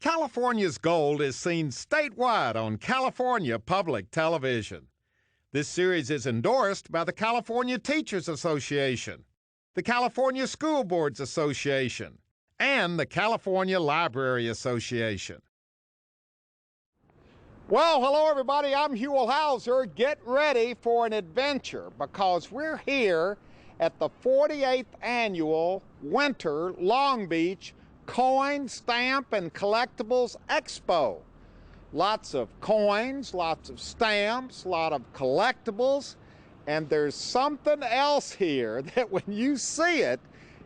California's gold is seen statewide on California Public Television. This series is endorsed by the California Teachers Association, the California School Boards Association, and the California Library Association. Well, hello everybody, I'm Huell. Get ready for an adventure because we're here at the 48th Annual Winter Long Beach Coin, Stamp, and Collectibles Expo. Lots of coins, lots of stamps, a lot of collectibles, and there's something else here that when you see it,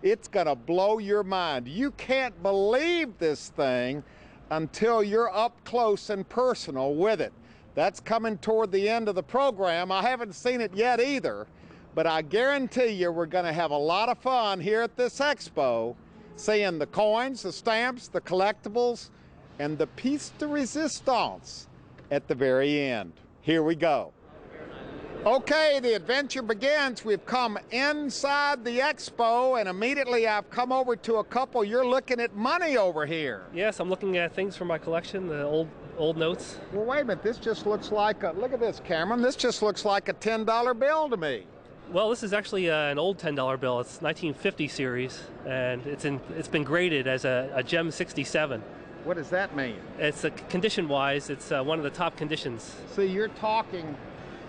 it's gonna blow your mind. You can't believe this thing until you're up close and personal with it. That's coming toward the end of the program. I haven't seen it yet either, but I guarantee you we're gonna have a lot of fun here at this expo, seeing the coins, the stamps, the collectibles, and the piece de resistance at the very end. Here we go. Okay, the adventure begins. We've come inside the expo, and immediately I've come over to a couple. You're looking at money over here. Yes, I'm looking at things from my collection, the old notes. Well, wait a minute. This just looks like a, look at this, Cameron. This just looks like a $10 bill to me. Well, this is actually an old $10 bill. It's 1950 series, and it's been graded as a Gem 67. What does that mean? It's condition-wise, it's one of the top conditions. See, you're talking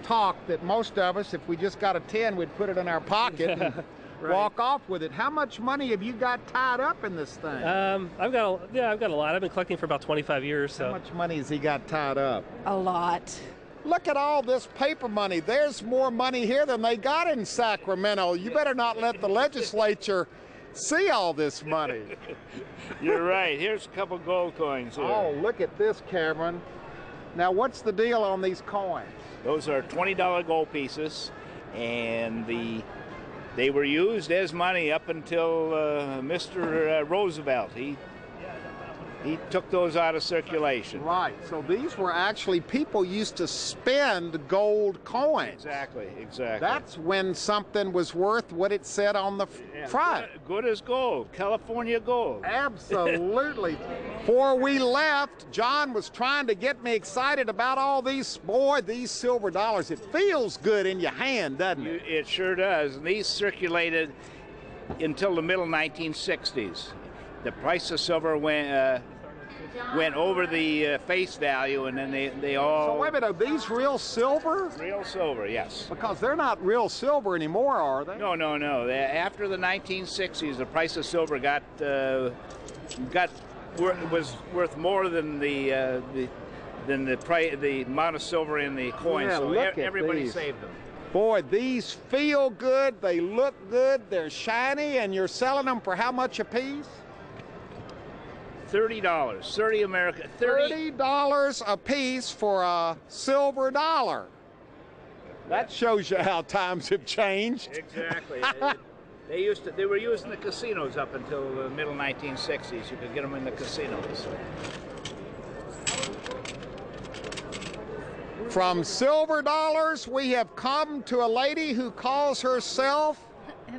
talk that most of us, if we just got a 10, we'd put it in our pocket and right. Walk off with it. How much money have you got tied up in this thing? I've got a lot. I've been collecting for about 25 years. So. How much money has he got tied up? A lot. Look at all this paper money. There's more money here than they got in Sacramento. You better not let the legislature see all this money. You're right. Here's a couple gold coins here. Oh, look at this, Cameron. Now, what's the deal on these coins? Those are $20 gold pieces, and they were used as money up until Mr. Roosevelt. He took those out of circulation. Right, so these were actually, people used to spend gold coins. Exactly. That's when something was worth what it said on the front. Good as gold, California gold. Absolutely. Before we left, John was trying to get me excited about all these, boy, these silver dollars. It feels good in your hand, doesn't it? It sure does, and these circulated until the middle 1960s. The price of silver went over the face value, and then they all... So wait a minute, are these real silver? Real silver, yes. Because they're not real silver anymore, are they? No. After the 1960s, the price of silver was worth more than the amount of silver in the coins. Yeah, so everybody these. saved them. Boy, these feel good, they look good, they're shiny, and you're selling them for how much a piece? $30, $30 a piece for a silver dollar. That shows you how times have changed. Exactly. They were used in the casinos up until the middle 1960s. You could get them in the casinos. From silver dollars, we have come to a lady who calls herself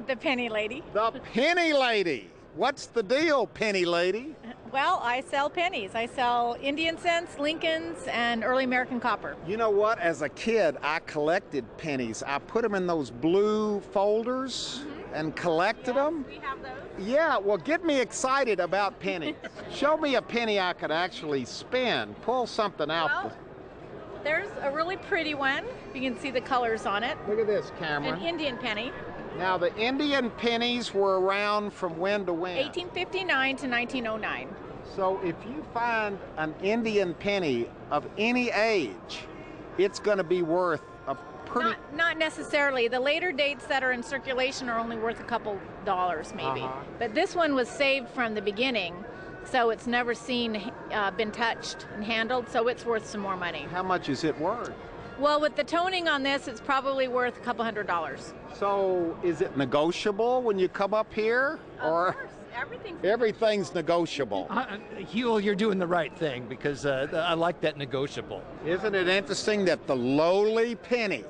The Penny Lady. the Penny Lady. What's the deal, Penny Lady? Well, I sell pennies. I sell Indian cents, Lincolns, and early American copper. You know what? As a kid, I collected pennies. I put them in those blue folders and collected them. We have those. Yeah, well, get me excited about pennies. Show me a penny I could actually spin. Pull something out. Well, there's a really pretty one. You can see the colors on it. Look at this, Cameron. An Indian penny. Now, the Indian pennies were around from when to when? 1859 to 1909. So if you find an Indian penny of any age, it's going to be worth a pretty... Not necessarily. The later dates that are in circulation are only worth a couple dollars, maybe. But this one was saved from the beginning, so it's never been touched and handled, so it's worth some more money. How much is it worth? Well, with the toning on this, it's probably worth a couple $100s. So is it negotiable when you come up here? Of course. Everything's negotiable. Huell, you're doing the right thing because I like that negotiable. Isn't it interesting that the lowly penny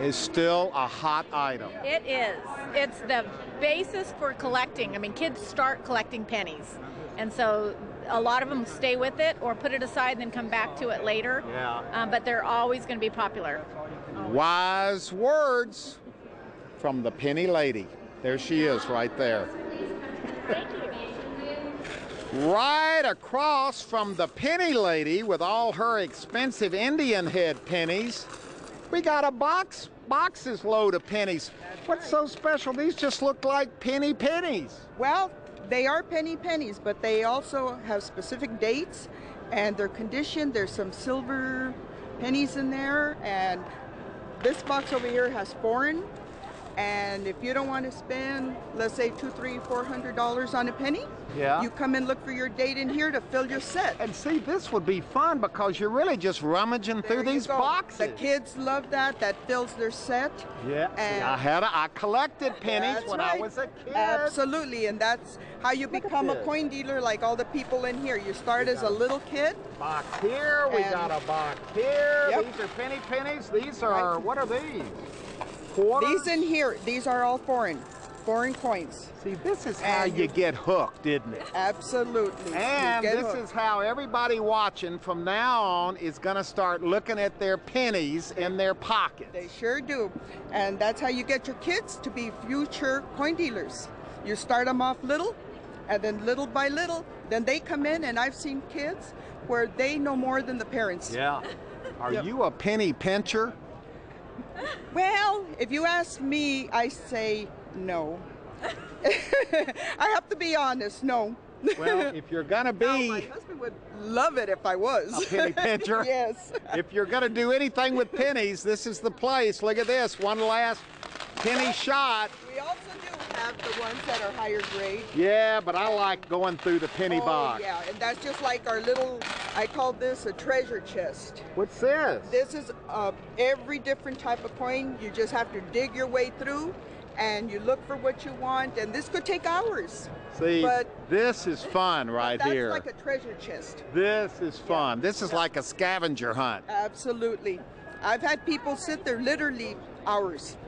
is still a hot item? It is. It's the basis for collecting. I mean, kids start collecting pennies. And so a lot of them stay with it or put it aside and then come back to it later. Yeah. But they're always going to be popular. Wise words from the penny lady. There she is right there. Thank you. Right across from the penny lady with all her expensive Indian head pennies, we got a boxes load of pennies. What's so special? These just look like pennies. Well, they are pennies, but they also have specific dates and they're conditioned. There's some silver pennies in there, and this box over here has foreign. And if you don't want to spend, let's say $200, $300, $400 on a penny, yeah, you come and look for your date in here to fill your set. And see, this would be fun because you're really just rummaging through these boxes. The kids love that. That fills their set. Yeah. And I collected pennies when I was a kid. Absolutely, and that's how you become a coin dealer, like all the people in here. You start as a little kid. Box here, we got a box here. Yep. These are pennies. These are, what are these? Quarters? These in here, these are all foreign coins. See, this is how you get hooked, isn't it? Absolutely. And this is how everybody watching from now on is going to start looking at their pennies in their pockets. They sure do. And that's how you get your kids to be future coin dealers. You start them off little, and then little by little, then they come in, and I've seen kids where they know more than the parents. Yeah. Are you a penny pincher? Well, if you ask me, I say no. I have to be honest, no. Well, if you're gonna be... Now, my husband would love it if I was. A penny pincher? Yes. If you're gonna do anything with pennies, this is the place. Look at this, one last penny shot. We also do have the ones that are higher grade. Yeah, but I like going through the penny box. Yeah, and that's just like our little, I call this a treasure chest. What's this? This is every different type of coin. You just have to dig your way through, and you look for what you want, and this could take hours. See, but this is fun right here. That's like a treasure chest. This is fun. This is like a scavenger hunt. Absolutely. I've had people sit there literally hours,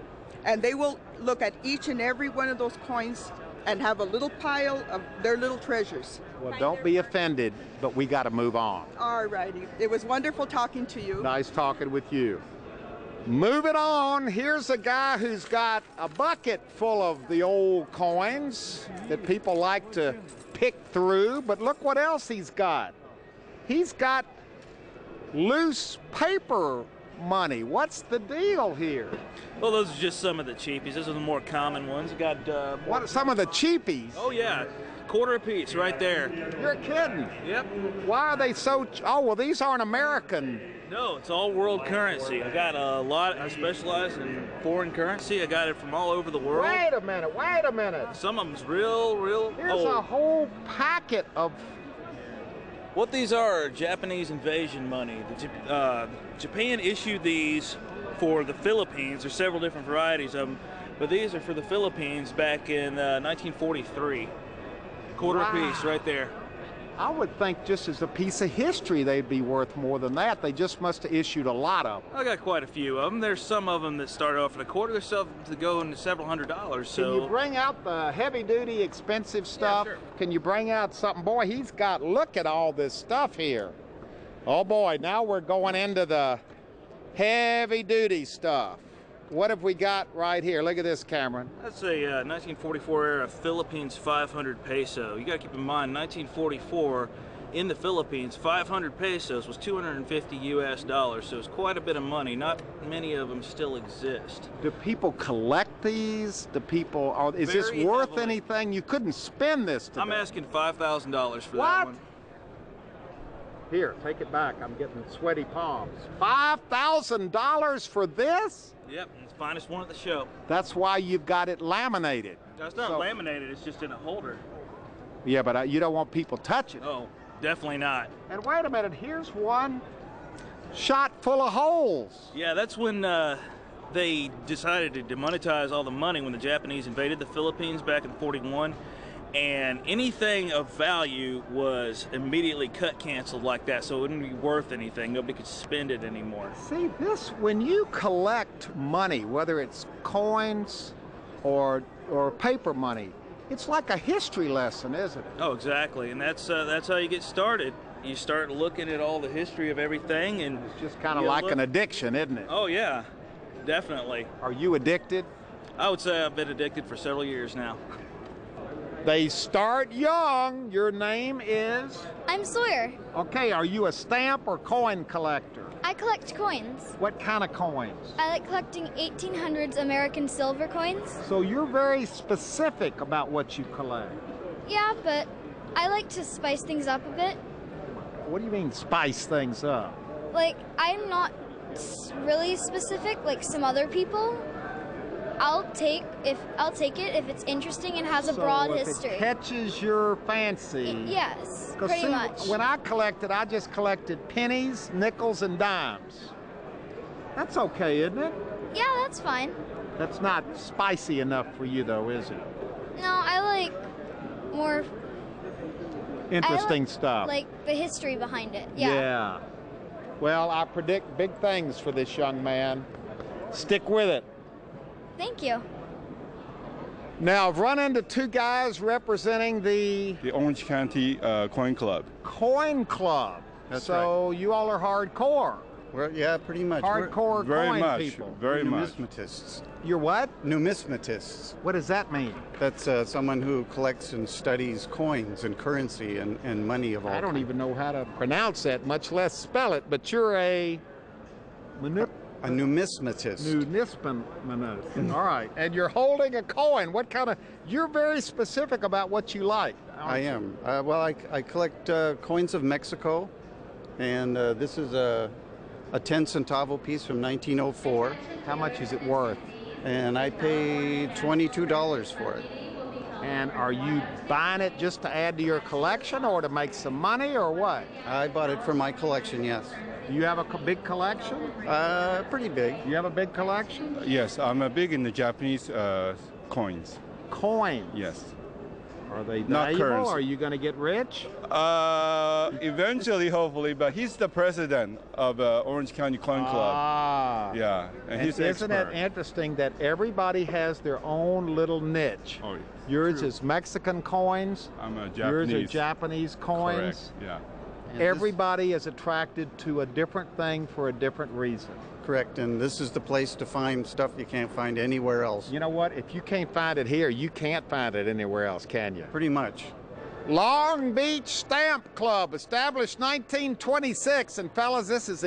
and they will look at each and every one of those coins and have a little pile of their little treasures. Well, don't be offended, but we got to move on. All righty. It was wonderful talking to you. Nice talking with you. Moving on, here's a guy who's got a bucket full of the old coins that people like to pick through, but look what else he's got. He's got loose paper money. What's the deal here? Well, those are just some of the cheapies. Those are the more common ones. You got what are some of the cheapies? Oh yeah, quarter a piece right there. You're kidding. Yep. Why are they so? Oh well, these aren't American. No, it's all world currency. I got a lot. I specialize in foreign currency. I got it from all over the world. Wait a minute. Some of them's real Here's old. a whole packet of. What these are Japanese invasion money. Japan issued these for the Philippines. There's several different varieties of them, but these are for the Philippines back in 1943. Quarter a piece right there. I would think just as a piece of history they'd be worth more than that. They just must have issued a lot of them. I got quite a few of them. There's some of them that start off at a quarter. There's some that go into several $100s. So Can you bring out the heavy-duty, expensive stuff? Yeah, sure. Can you bring out something? Boy, he's got, look at all this stuff here. Oh boy, now we're going into the heavy-duty stuff. What have we got right here? Look at this, Cameron. That's a 1944 era Philippines 500 peso. You got to keep in mind, 1944 in the Philippines, 500 pesos was 250 US dollars, so it's quite a bit of money. Not many of them still exist. Do people collect these? Do people? Is this Very worth heavily. anything? You couldn't spend this today. I'm asking $5,000 for What? that one. Here, take it back. I'm getting sweaty palms. $5,000 for this? Yep, it's the finest one at the show. That's why you've got it laminated. No, it's not laminated, it's just in a holder. Yeah, but you don't want people touching it. Oh, definitely not. And wait a minute, here's one shot full of holes. Yeah, that's when they decided to demonetize all the money when the Japanese invaded the Philippines back in '41. And anything of value was immediately canceled like that, so it wouldn't be worth anything. Nobody could spend it anymore. See, this, when you collect money, whether it's coins or paper money, It's like a history lesson, isn't it? Oh, exactly, and that's how you get started. You start looking at all the history of everything, and It's just kind of like an addiction, isn't it? Oh yeah, definitely. Are you addicted? I would say I've been addicted for several years now. They start young. Your name is? I'm Sawyer. Okay, are you a stamp or coin collector? I collect coins. What kind of coins? I like collecting 1800s American silver coins. So you're very specific about what you collect. Yeah, but I like to spice things up a bit. What do you mean spice things up? Like, I'm not really specific like some other people. I'll take it if it's interesting and has a broad history. It catches your fancy. Yes, 'Cause pretty see, much. When I collected, I just collected pennies, nickels, and dimes. That's okay, isn't it? Yeah, that's fine. That's not spicy enough for you, though, is it? No, I like more Interesting stuff. like the history behind it. Yeah. Well, I predict big things for this young man. Stick with it. Thank you. Now, I've run into two guys representing the Orange County Coin Club. Coin Club. That's so you all are hardcore. Yeah, pretty much. Hardcore Very coin much, people. very much. Numismatists. You're what? Numismatists. What does that mean? That's someone who collects and studies coins and currency and money of all I don't kinds. even know how to pronounce that, much less spell it, but you're a numismatist. Numismatist. All right. And you're holding a coin. What kind of... You're very specific about what you like. I am. Well, I collect coins of Mexico, and this is a 10 centavo piece from 1904. How much is it worth? And I paid $22 for it. And are you buying it just to add to your collection or to make some money or what? I bought it for my collection, yes. Do you have a big collection? Pretty big. You have a big collection? Yes, I'm big in the Japanese coins. Coins? Yes. Are they Not valuable? currency. Are you going to get rich? Eventually, hopefully, but he's the president of Orange County Coin Club. Ah. Yeah, and he's Isn't expert. it interesting that everybody has their own little niche? Oh, Yours true. is Mexican coins. I'm a Yours Japanese. are Japanese coins. Correct. Yeah. And Everybody is attracted to a different thing for a different reason. Correct, and this is the place to find stuff you can't find anywhere else. You know what? If you can't find it here, you can't find it anywhere else, can you? Pretty much. Long Beach Stamp Club, established 1926. And fellas, this is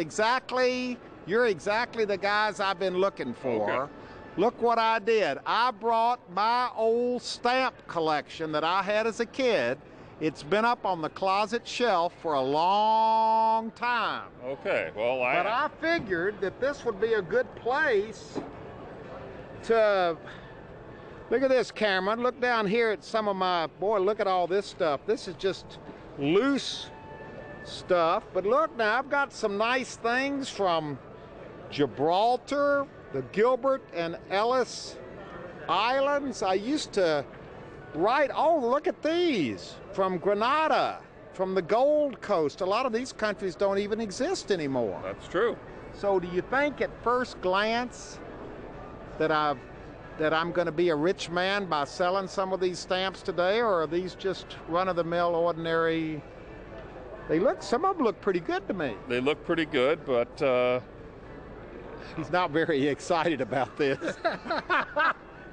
you're exactly the guys I've been looking for. Okay. Look what I did. I brought my old stamp collection that I had as a kid. It's been up on the closet shelf for a long time. Okay, well, But I figured that this would be a good place to... Look at this, Cameron. Look down here at some of my... Boy, look at all this stuff. This is just loose stuff. But look now, I've got some nice things from Gibraltar, the Gilbert and Ellis Islands. I used to write... Oh, look at these. From Grenada, from the Gold Coast. A lot of these countries don't even exist anymore. That's true. So do you think at first glance that I'm going to be a rich man by selling some of these stamps today, or are these just run-of-the-mill, ordinary? Some of them look pretty good to me. They look pretty good, but He's not very excited about this.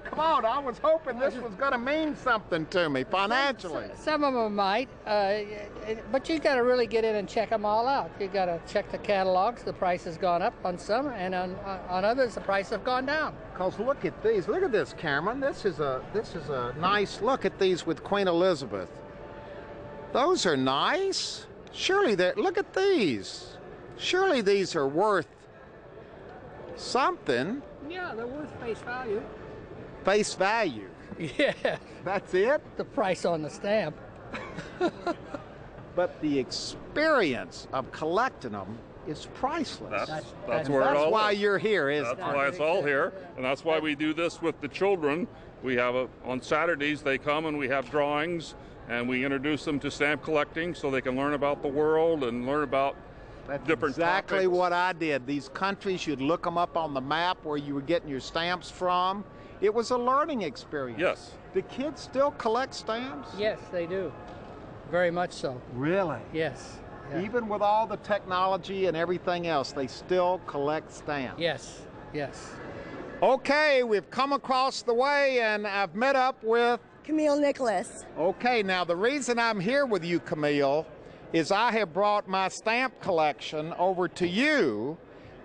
Come on, I was hoping this was going to mean something to me financially. Some of them might, but you got to really get in and check them all out. You got to check the catalogs. The price has gone up on some, and on others the price have gone down. Because look at these. Look at this, Cameron. This is a nice look at these with Queen Elizabeth. Those are nice. Surely look at these. Surely these are worth something. Yeah, they're worth face value. Face value. Yeah. That's it? The price on the stamp. But the experience of collecting them is priceless. that's where it all That's why is. you're here, isn't That's it? why it's all here, and that's why we do this with the children. We have on Saturdays they come and we have drawings, and we introduce them to stamp collecting so they can learn about the world and learn about different exactly topics. what I did. These countries, you'd look them up on the map where you were getting your stamps from, It was a learning experience. Yes. Do kids still collect stamps? Yes, they do. Very much so. Really? Yes. Yeah. Even with all the technology and everything else, they still collect stamps. Yes, yes. Okay, we've come across the way and I've met up with Camille Nicholas. Okay, now the reason I'm here with you, Camille, is I have brought my stamp collection over to you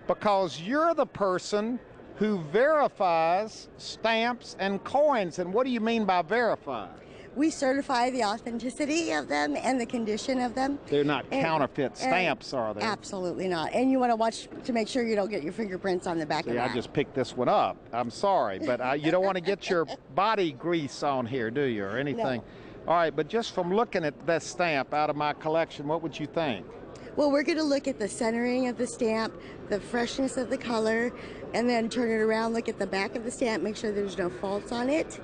because you're the person who verifies stamps and coins. And what do you mean by verify? We certify the authenticity of them and the condition of them. They're not counterfeit stamps, are they? Absolutely not. And you want to watch to make sure you don't get your fingerprints on the back of that. I just picked this one up. I'm sorry, but you don't want to get your body grease on here, do you, or anything? No. All right, but just from looking at that stamp out of my collection, what would you think? Well, we're going to look at the centering of the stamp, the freshness of the color, and then turn it around, look at the back of the stamp, make sure there's no faults on it.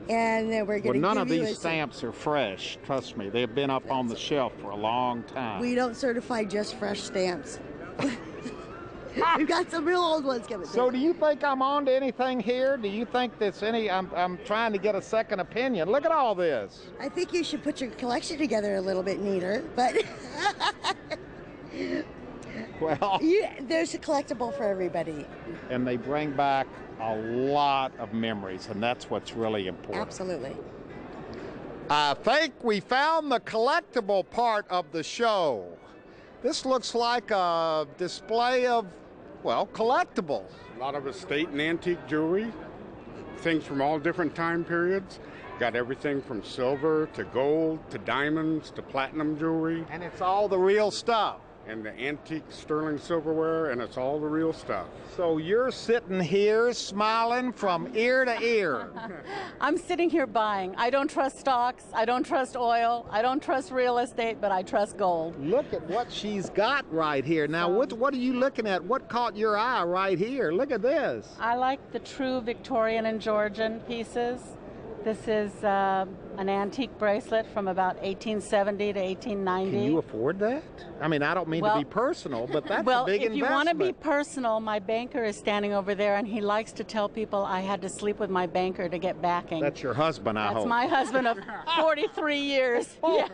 And then we're going to none of these stamps are fresh, trust me. They've been up on the shelf for a long time. We don't certify just fresh stamps. We've got some real old ones coming. So do you think I'm on to anything here? Do you think that's I'm trying to get a second opinion. Look at all this. I think you should put your collection together a little bit neater, but well, there's a collectible for everybody. And they bring back a lot of memories, and that's what's really important. Absolutely. I think we found the collectible part of the show. This looks like a display of, well, collectibles. A lot of estate and antique jewelry, things from all different time periods. Got everything from silver to gold to diamonds to platinum jewelry. And it's all the real stuff. And the antique sterling silverware, and it's all the real stuff. So you're sitting here smiling from ear to ear. I'm sitting here buying. I don't trust stocks. I don't trust oil. I don't trust real estate, but I trust gold. Look at what she's got right here. Now, what are you looking at? What caught your eye right here? Look at this. I like the true Victorian and Georgian pieces. This is an antique bracelet from about 1870 to 1890. Can you afford that? I mean, I don't mean to be personal, but that's a big investment. Well, if you want to be personal, my banker is standing over there, and he likes to tell people I had to sleep with my banker to get backing. That's your husband, I hope. That's my husband of 43 years. Yeah.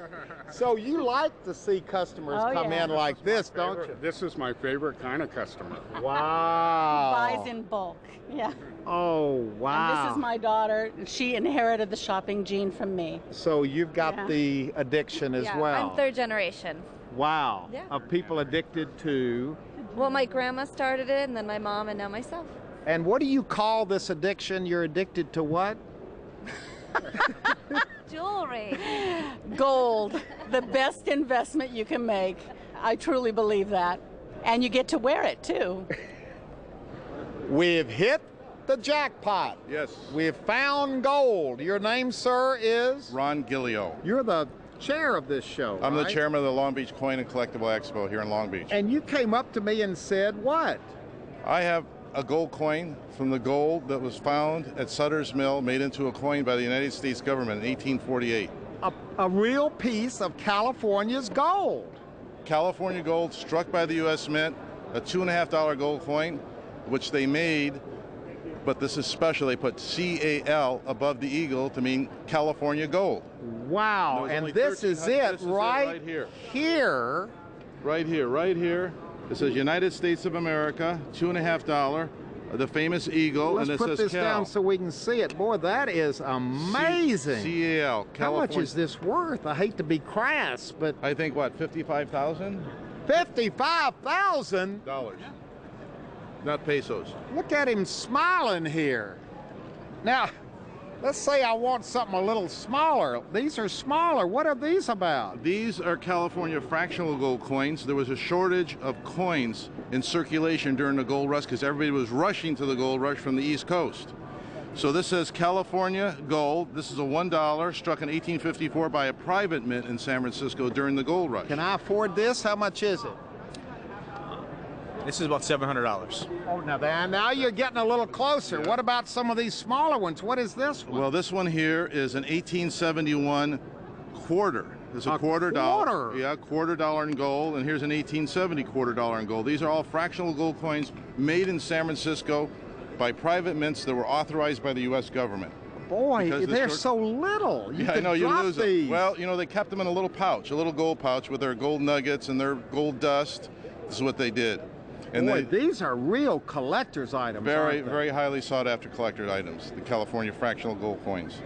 So you like to see customers come in like this, don't you? This is my favorite kind of customer. Wow. He buys in bulk. Yeah. Oh, wow. And this is my daughter. She inherited the shopping gene from me. So you've got the addiction as well. I'm third generation. Wow. Yeah. Of people addicted to... Well, my grandma started it, and then my mom, and now myself. And what do you call this addiction? You're addicted to what? Jewelry. Gold. The best investment you can make. I truly believe that. And you get to wear it, too. We've hit the jackpot. Yes. We've found gold. Your name, sir, is? Ron Gillio. You're the chair of this show, I'm right? the chairman of the Long Beach Coin and Collectible Expo here in Long Beach. And you came up to me and said what? I have a gold coin from the gold that was found at Sutter's Mill, made into a coin by the United States government in 1848. A real piece of California's gold. California gold struck by the U.S. Mint, a $2.50 gold coin, which they made, but this is special. They put CAL above the eagle to mean California gold. Wow, and this is it right here. Right here. It says United States of America, $2.50, the famous eagle, Let's and it put says this Cal. down so we can see it. Boy, that is amazing. CAL, California. How much is this worth? I hate to be crass, but... I think, what, $55,000? $55,000? Not pesos. Look at him smiling here. Now, let's say I want something a little smaller. These are smaller. What are these about? These are California fractional gold coins. There was a shortage of coins in circulation during the gold rush because everybody was rushing to the gold rush from the East Coast. So this says California gold. This is a $1 struck in 1854 by a private mint in San Francisco during the gold rush. Can I afford this? How much is it? This is about $700. Oh, now you're getting a little closer. Yeah. What about some of these smaller ones? What is this one? Well, this one here is an 1871 quarter. It's a quarter dollar. Yeah, $quarter in gold. And here's an 1870 $quarter in gold. These are all fractional gold coins made in San Francisco by private mints that were authorized by the U.S. government. Boy, Because they're this so little. You Yeah, I could know, you drop lose these. them. Well, you know, they kept them in a little pouch, a little gold pouch with their gold nuggets and their gold dust. This is what they did. And Boy, these are real collector's items, very, aren't they? very highly sought after collector items, the California fractional gold coins.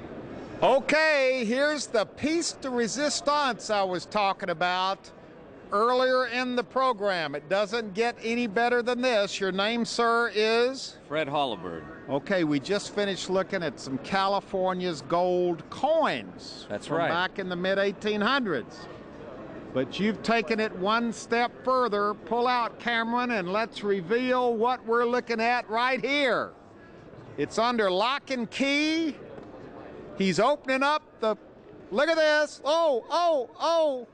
Okay, here's the piece de resistance I was talking about earlier in the program. It doesn't get any better than this. Your name, sir, is? Fred Hollibird. Okay, we just finished looking at some California's gold coins. That's from right. back in the mid-1800s. But you've taken it one step further. Pull out, Cameron, and let's reveal what we're looking at right here. It's under lock and key. He's opening up the, look at this. Oh, oh, oh.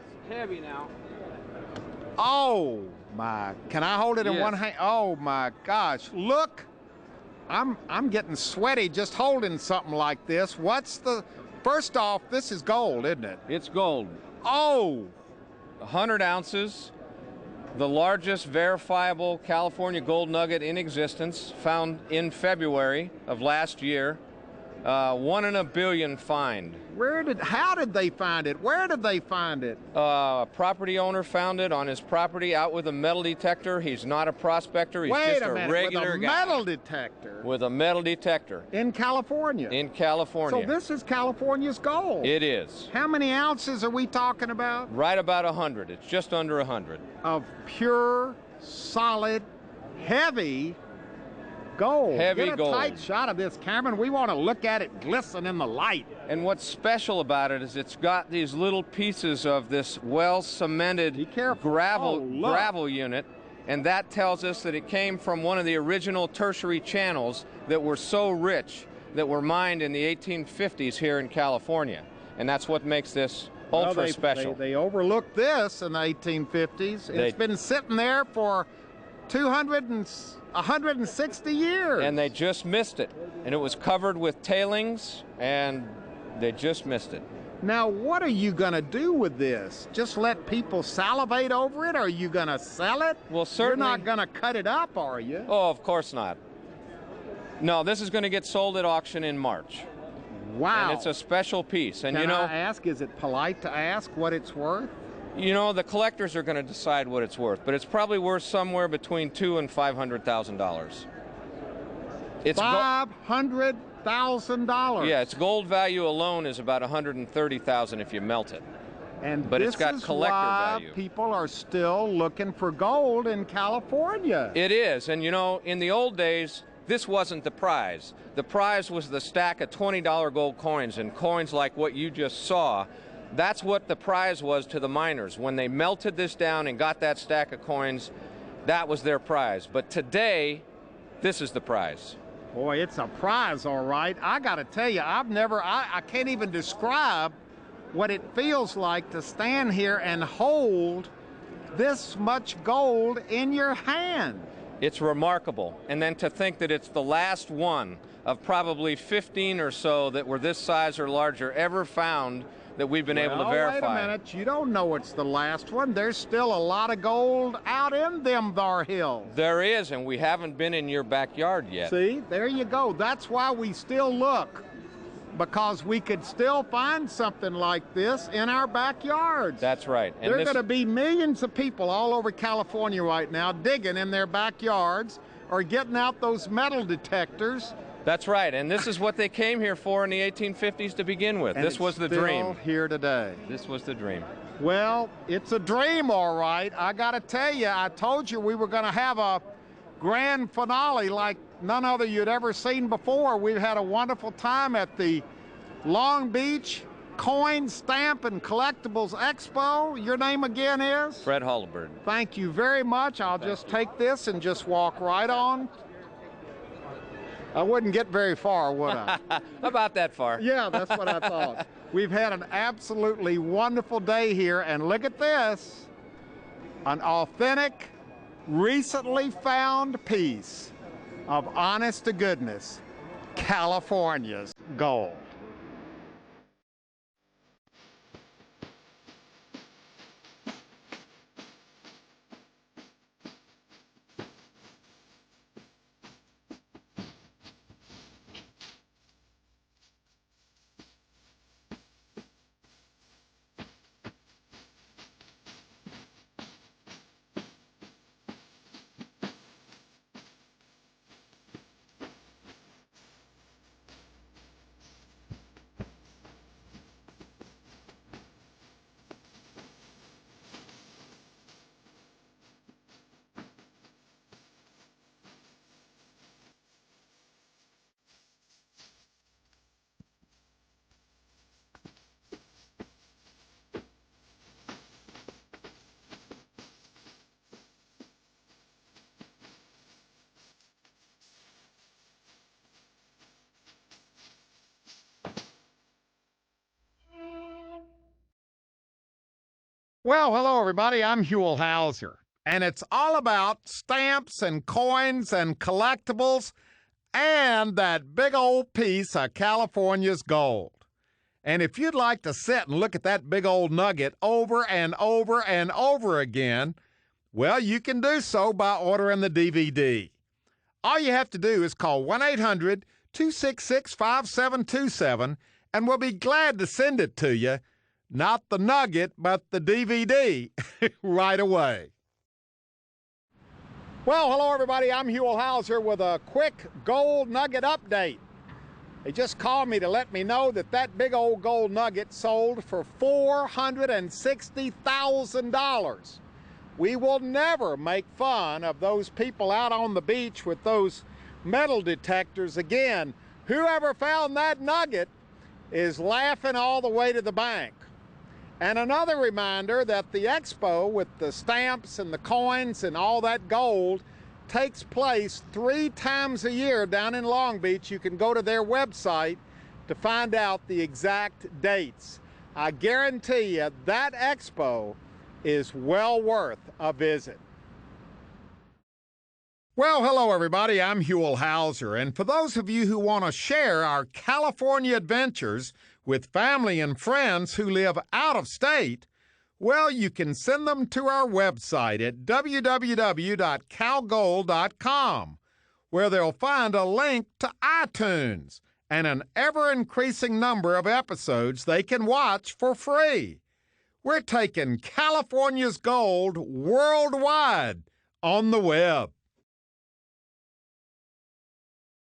It's heavy now. Oh my, can I hold it in Yes. one hand? Oh my gosh, look. I'm getting sweaty just holding something like this. What's the, first off, this is gold, isn't it? It's gold. Oh. 100 ounces. The largest verifiable California gold nugget in existence, found in February of last year. 1 in a billion find. How did they find it? Where did they find it? A property owner found it on his property out with a metal detector. He's not a prospector. He's Wait just a minute, regular with a guy. metal detector? With a metal detector. In California? In California. So this is California's gold? It is. How many ounces are we talking about? Right about 100. It's just under 100. Of pure, solid, heavy gold. Heavy Get a gold. tight shot of this, Cameron. We want to look at it glisten in the light. And what's special about it is it's got these little pieces of this well-cemented gravel unit, and that tells us that it came from one of the original tertiary channels that were so rich that were mined in the 1850s here in California. And that's what makes this ultra special. They overlooked this in the 1850s. It's been sitting there for 160 years. And they just missed it. And it was covered with tailings, and they just missed it. Now, what are you going to do with this? Just let people salivate over it? Are you going to sell it? Well, certainly. You're not going to cut it up, are you? Oh, of course not. No, this is going to get sold at auction in March. Wow. And it's a special piece. And Can you know, I ask, is it polite to ask what it's worth? You know, the collectors are going to decide what it's worth, but it's probably worth somewhere between $200,000 and $500,000. It's $500,000. Yeah, its gold value alone is about $130,000 if you melt it. But this it's got is collector why value. people are still looking for gold in California. It is, and you know, in the old days, this wasn't the prize. The prize was the stack of $20 gold coins, and coins like what you just saw. That's what the prize was to the miners. When they melted this down and got that stack of coins, that was their prize. But today, this is the prize. Boy, it's a prize, all right. I got to tell you, I can't even describe what it feels like to stand here and hold this much gold in your hand. It's remarkable. And then to think that it's the last one of probably 15 or so that were this size or larger ever found that we've been able to verify. Wait a minute, you don't know it's the last one. There's still a lot of gold out in them thar hills. There is, and we haven't been in your backyard yet. See, there you go. That's why we still look, because we could still find something like this in our backyards. That's right. And There are going to be millions of people all over California right now digging in their backyards or getting out those metal detectors. That's right, and this is what they came here for in the 1850s to begin with. And this was the dream. Still here today. This was the dream. Well, it's a dream, all right. I got to tell you, I told you we were going to have a grand finale like none other you'd ever seen before. We've had a wonderful time at the Long Beach Coin, Stamp, and Collectibles Expo. Your name again is? Fred Hollibird. Thank you very much. I'll just take this and just walk right on. I wouldn't get very far, would I? About that far. Yeah, that's what I thought. We've had an absolutely wonderful day here, and look at this. An authentic, recently found piece of honest to goodness, California's gold. Well, hello, everybody. I'm Huell Hauser, and it's all about stamps and coins and collectibles and that big old piece of California's gold. And if you'd like to sit and look at that big old nugget over and over and over again, well, you can do so by ordering the DVD. All you have to do is call 1-800-266-5727, and we'll be glad to send it to you. Not the nugget, but the DVD right away. Well, hello, everybody. I'm Huell Hauser with a quick gold nugget update. They just called me to let me know that that big old gold nugget sold for $460,000. We will never make fun of those people out on the beach with those metal detectors again. Whoever found that nugget is laughing all the way to the bank. And another reminder that the expo with the stamps and the coins and all that gold takes place 3 times a year down in Long Beach. You can go to their website to find out the exact dates. I guarantee you that expo is well worth a visit. Well, hello, everybody. I'm Huell Hauser, and for those of you who want to share our California adventures with family and friends who live out of state, well, you can send them to our website at www.calgold.com, where they'll find a link to iTunes and an ever-increasing number of episodes they can watch for free. We're taking California's gold worldwide on the web.